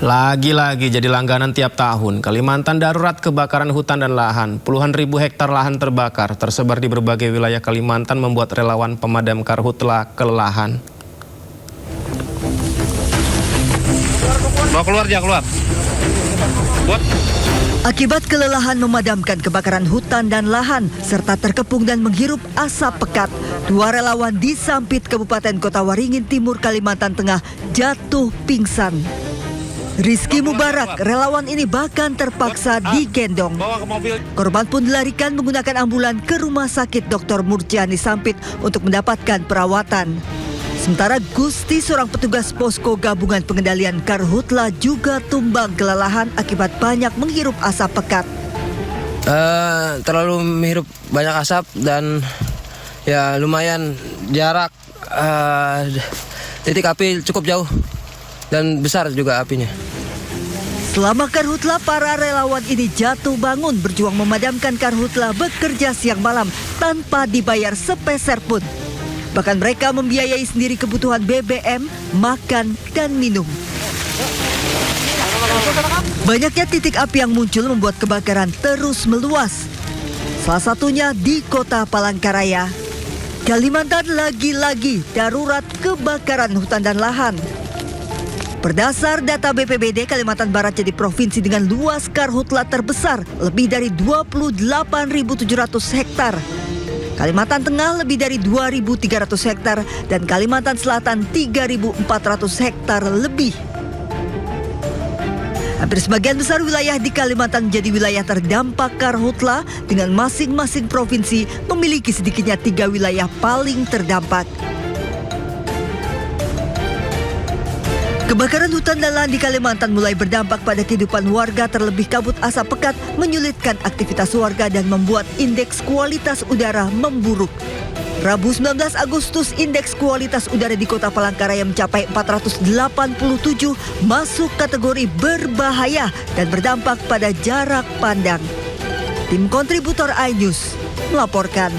Lagi-lagi jadi langganan tiap tahun, Kalimantan darurat kebakaran hutan dan lahan. Puluhan ribu hektar lahan terbakar, tersebar di berbagai wilayah Kalimantan membuat relawan pemadam karhutla kelelahan. Keluar. Akibat kelelahan memadamkan kebakaran hutan dan lahan, serta terkepung dan menghirup asap pekat, dua relawan di Sampit, Kabupaten Kota Waringin Timur, Kalimantan Tengah jatuh pingsan. Rizky Mubarak, relawan ini bahkan terpaksa digendong. Korban pun dilarikan menggunakan ambulan ke Rumah Sakit Dr. Murjani Sampit untuk mendapatkan perawatan. Sementara Gusti, seorang petugas posko gabungan pengendalian karhutla, juga tumbang kelelahan akibat banyak menghirup asap pekat. Terlalu menghirup banyak asap dan ya lumayan jarak titik api cukup jauh dan besar juga apinya. Selama karhutla, para relawan ini jatuh bangun berjuang memadamkan karhutla, bekerja siang malam tanpa dibayar sepeser pun. Bahkan mereka membiayai sendiri kebutuhan BBM, makan, dan minum. Banyaknya titik api yang muncul membuat kebakaran terus meluas. Salah satunya di Kota Palangkaraya. Kalimantan lagi-lagi darurat kebakaran hutan dan lahan. Berdasar data BPBD, Kalimantan Barat jadi provinsi dengan luas karhutla terbesar, lebih dari 28.700 hektar. Kalimantan Tengah lebih dari 2.300 hektar dan Kalimantan Selatan 3.400 hektar lebih. Hampir sebagian besar wilayah di Kalimantan menjadi wilayah terdampak karhutla dengan masing-masing provinsi memiliki sedikitnya 3 wilayah paling terdampak. Kebakaran hutan dan lahan di Kalimantan mulai berdampak pada kehidupan warga, terlebih kabut asap pekat menyulitkan aktivitas warga dan membuat indeks kualitas udara memburuk. Rabu 19 Agustus, indeks kualitas udara di Kota Palangkaraya mencapai 487, masuk kategori berbahaya dan berdampak pada jarak pandang. Tim kontributor iNews melaporkan.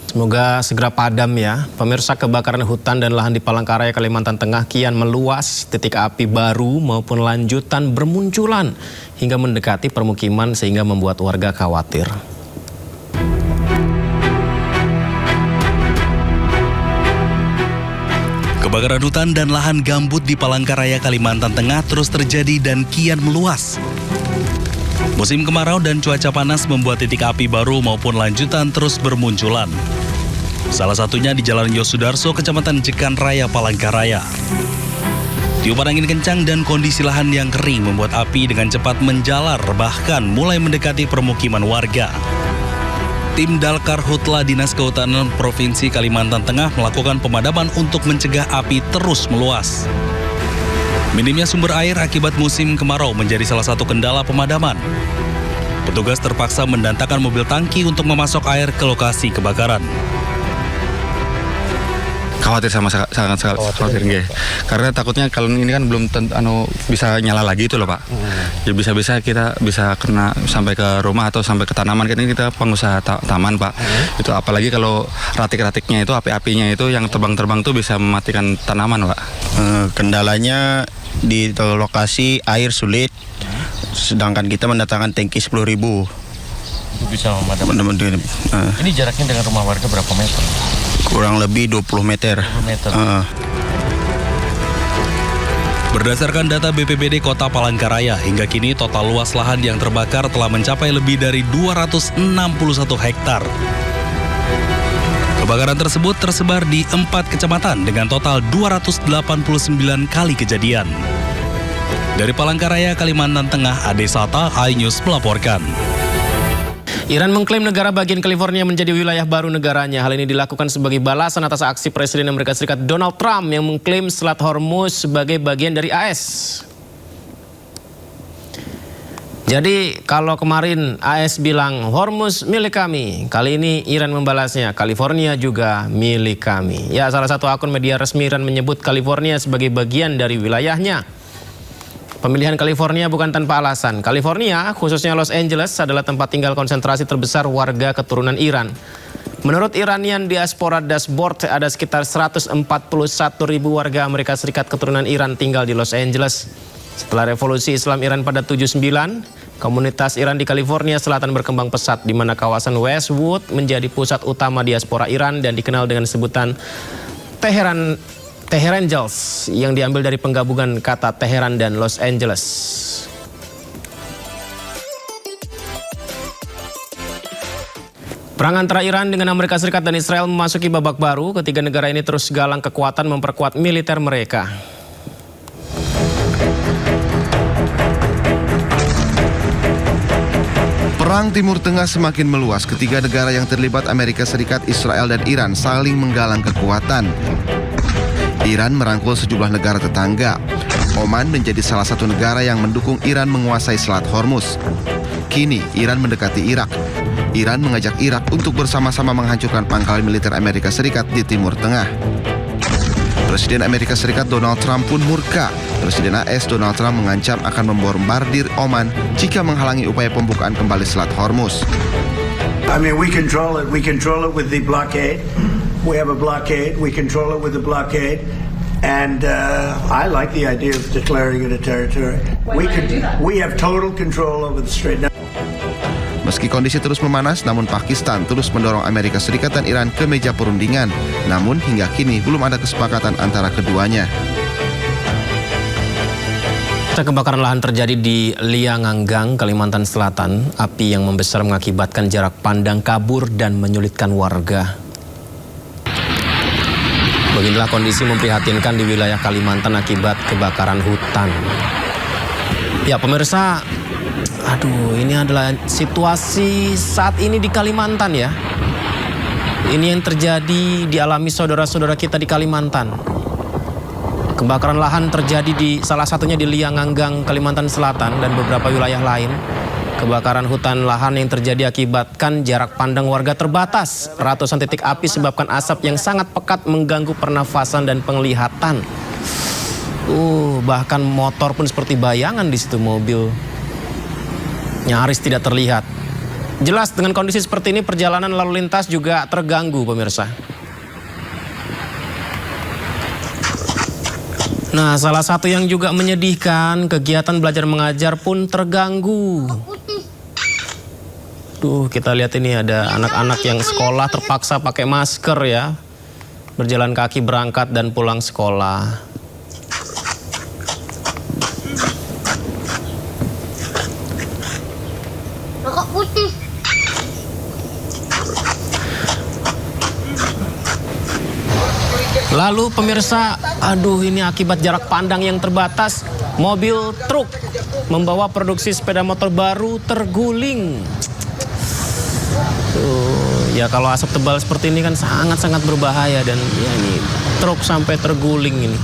Semoga segera padam ya. Pemirsa, kebakaran hutan dan lahan di Palangkaraya, Kalimantan Tengah kian meluas. Titik api baru maupun lanjutan bermunculan hingga mendekati permukiman sehingga membuat warga khawatir. Kebakaran hutan dan lahan gambut di Palangkaraya, Kalimantan Tengah terus terjadi dan kian meluas. Musim kemarau dan cuaca panas membuat titik api baru maupun lanjutan terus bermunculan. Salah satunya di Jalan Yosudarso, Kecamatan Jekan Raya, Palangkaraya. Tiupan angin kencang dan kondisi lahan yang kering membuat api dengan cepat menjalar, bahkan mulai mendekati permukiman warga. Tim Dalkarhutla Dinas Kehutanan Provinsi Kalimantan Tengah melakukan pemadaman untuk mencegah api terus meluas. Minimnya sumber air akibat musim kemarau menjadi salah satu kendala pemadaman. Petugas terpaksa mendatangkan mobil tangki untuk memasok air ke lokasi kebakaran. Khawatir sangat khawatir nggih. Karena takutnya kalau ini kan belum bisa nyala lagi itu loh Pak. Ya bisa-bisa kita bisa kena sampai ke rumah atau sampai ke tanaman. Kan ini kita pengusaha taman Pak. Itu apalagi kalau ratik-ratiknya itu, api-apinya itu yang terbang-terbang tuh bisa mematikan tanaman Pak. Kendalanya di lokasi air sulit, sedangkan kita mendatangkan tangki 10.000. Itu bisa memadamkan. Ini jaraknya dengan rumah warga berapa meter? Kurang lebih 20 meter. 20 meter. Berdasarkan data BPBD Kota Palangkaraya, hingga kini total luas lahan yang terbakar telah mencapai lebih dari 261 hektar. Kebakaran tersebut tersebar di 4 kecamatan dengan total 289 kali kejadian. Dari Palangkaraya, Kalimantan Tengah, Ade Sata, iNews melaporkan. Iran mengklaim negara bagian California menjadi wilayah baru negaranya. Hal ini dilakukan sebagai balasan atas aksi Presiden Amerika Serikat Donald Trump yang mengklaim Selat Hormuz sebagai bagian dari AS. Jadi kalau kemarin AS bilang Hormuz milik kami, kali ini Iran membalasnya California juga milik kami. Ya, salah satu akun media resmi Iran menyebut California sebagai bagian dari wilayahnya. Pemilihan California bukan tanpa alasan. California, khususnya Los Angeles, adalah tempat tinggal konsentrasi terbesar warga keturunan Iran. Menurut Iranian Diaspora Dashboard, ada sekitar 141.000 warga Amerika Serikat keturunan Iran tinggal di Los Angeles. Setelah revolusi Islam Iran pada 79, komunitas Iran di California Selatan berkembang pesat, di mana kawasan Westwood menjadi pusat utama diaspora Iran dan dikenal dengan sebutan Teherangels yang diambil dari penggabungan kata Teheran dan Los Angeles. Perang antara Iran dengan Amerika Serikat dan Israel memasuki babak baru. Ketiga negara ini terus galang kekuatan memperkuat militer mereka. Perang Timur Tengah semakin meluas. Ketiga negara yang terlibat, Amerika Serikat, Israel, dan Iran, saling menggalang kekuatan. Iran merangkul sejumlah negara tetangga. Oman menjadi salah satu negara yang mendukung Iran menguasai Selat Hormuz. Kini, Iran mendekati Irak. Iran mengajak Irak untuk bersama-sama menghancurkan pangkalan militer Amerika Serikat di Timur Tengah. Presiden Amerika Serikat Donald Trump pun murka. Presiden AS Donald Trump mengancam akan membombardir Oman jika menghalangi upaya pembukaan kembali Selat Hormuz. I mean, we control it. We control it with the blockade. We have a blockade. We control it with the blockade. And I like the idea of declaring it a territory. We have total control over the Strait. Meski kondisi terus memanas, namun Pakistan terus mendorong Amerika Serikat dan Iran ke meja perundingan. Namun hingga kini belum ada kesepakatan antara keduanya. Kebakaran lahan terjadi di Lianganggang, Kalimantan Selatan. Api yang membesar mengakibatkan jarak pandang kabur dan menyulitkan warga. Beginilah kondisi memprihatinkan di wilayah Kalimantan akibat kebakaran hutan. Ya pemirsa, ini adalah situasi saat ini di Kalimantan ya. Ini yang terjadi dialami saudara-saudara kita di Kalimantan. Kebakaran lahan terjadi di salah satunya di Lianganggang, Kalimantan Selatan dan beberapa wilayah lain. Kebakaran hutan lahan yang terjadi akibatkan jarak pandang warga terbatas. Ratusan titik api sebabkan asap yang sangat pekat mengganggu pernafasan dan penglihatan. Bahkan motor pun seperti bayangan di situ, mobil nyaris tidak terlihat. Jelas dengan kondisi seperti ini perjalanan lalu lintas juga terganggu pemirsa. Nah, salah satu yang juga menyedihkan, kegiatan belajar mengajar pun terganggu. Kita lihat ini ada anak-anak yang sekolah terpaksa pakai masker ya. Berjalan kaki berangkat dan pulang sekolah. Rokok putih. Lalu pemirsa, ini akibat jarak pandang yang terbatas, mobil truk membawa produksi sepeda motor baru terguling. Ya kalau asap tebal seperti ini kan sangat-sangat berbahaya dan ya ini truk sampai terguling ini.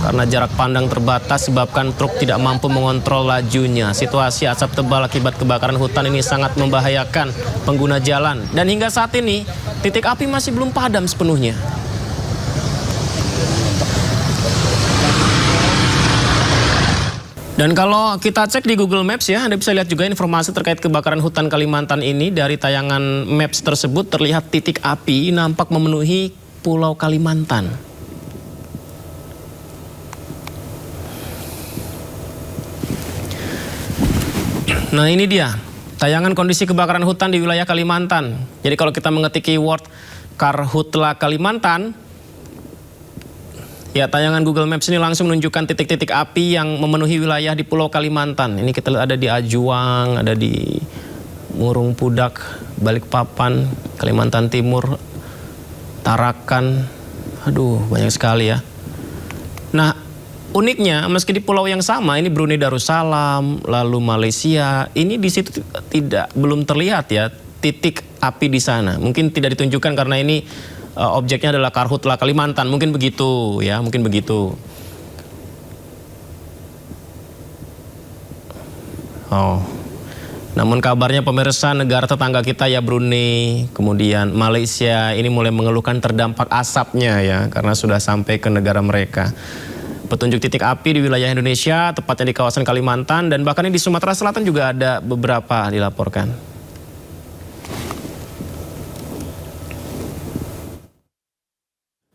Karena jarak pandang terbatas sebabkan truk tidak mampu mengontrol lajunya. Situasi asap tebal akibat kebakaran hutan ini sangat membahayakan pengguna jalan. Dan hingga saat ini titik api masih belum padam sepenuhnya. Dan kalau kita cek di Google Maps ya, Anda bisa lihat juga informasi terkait kebakaran hutan Kalimantan ini. Dari tayangan Maps tersebut terlihat titik api nampak memenuhi Pulau Kalimantan. Nah ini dia, tayangan kondisi kebakaran hutan di wilayah Kalimantan. Jadi kalau kita mengetik keyword Karhutla Kalimantan, ya, tayangan Google Maps ini langsung menunjukkan titik-titik api yang memenuhi wilayah di Pulau Kalimantan. Ini kita lihat ada di Ajuang, ada di Murung Pudak, Balikpapan, Kalimantan Timur, Tarakan. Banyak sekali ya. Nah, uniknya meski di pulau yang sama, ini Brunei Darussalam, lalu Malaysia, ini di situ belum terlihat ya titik api di sana. Mungkin tidak ditunjukkan karena ini objeknya adalah Karhutla Kalimantan, mungkin begitu ya, mungkin begitu. Namun kabarnya pemirsa, negara tetangga kita ya Brunei, kemudian Malaysia ini mulai mengeluhkan terdampak asapnya ya, karena sudah sampai ke negara mereka. Petunjuk titik api di wilayah Indonesia, tepatnya di kawasan Kalimantan dan bahkan di Sumatera Selatan juga ada beberapa dilaporkan.